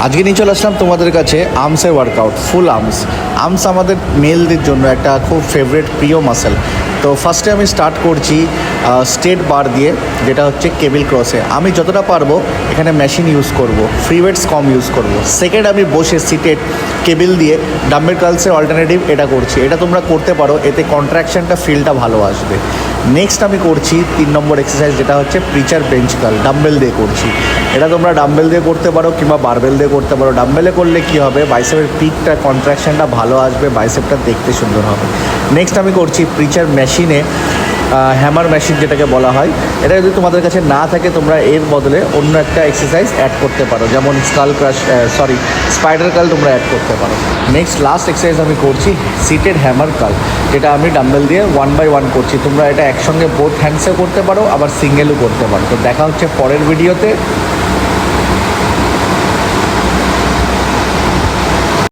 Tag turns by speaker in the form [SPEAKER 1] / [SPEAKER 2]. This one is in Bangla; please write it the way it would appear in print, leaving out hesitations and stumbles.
[SPEAKER 1] আজকে নিয়ে চলে আসলাম তোমাদের কাছে আর্মসের ওয়ার্কআউট, ফুল আর্মস আমাদের মেলদের জন্য একটা খুব ফেভারিট প্রিয় মাসেল। তো ফার্স্টে আমি স্টার্ট করছি স্ট্রেট বার দিয়ে, যেটা হচ্ছে কেবিল ক্রসে। আমি যতটা পারবো এখানে মেশিন ইউজ করব, ফ্রি ওয়েটস কম ইউজ করব। সেকেন্ড আমি বসে সিটেড কেবিল দিয়ে ডাম্বেল কার্লসের অল্টারনেটিভ এটা করছি। এটা তোমরা করতে পারো, এতে কন্ট্রাকশনটা ফিলটা ভালো আসবে। নেক্সট আমি করছি 3 নম্বর এক্সারসাইজ, যেটা হচ্ছে প্রিচার বেঞ্চ কার্ল, ডাম্বেল দিয়ে করছি। এটা তোমরা ডাম্বেল দিয়ে করতে পারো কিংবা বারবেল দিয়ে করতে পারো। ডাম্বেলে করলে কি হবে, বাইসেপের পিকটা কন্ট্রাকশনটা ভালো আসবে, বাইসেপটা দেখতে সুন্দর হবে। নেক্সট আমি করছি প্রিচার মেশিনে হ্যামার মেশিন যেটাকে বলা হয়। এটা যদি তোমাদের কাছে না থাকে তোমরা এর বদলে অন্য একটা এক্সারসাইজ অ্যাড করতে পারো, যেমন স্পাইডার কার্ল তোমরা অ্যাড করতে পারো। নেক্সট লাস্ট এক্সারসাইজ আমি করছি সিটেড হ্যামার কার্ল, যেটা আমি ডাম্বেল দিয়ে 1 বাই 1 করছি। তোমরা এটা একসঙ্গে বোথ হ্যান্ডসেও করতে পারো, আবার সিঙ্গেলও করতে পারো। তো দেখা হচ্ছে পরের ভিডিওতে।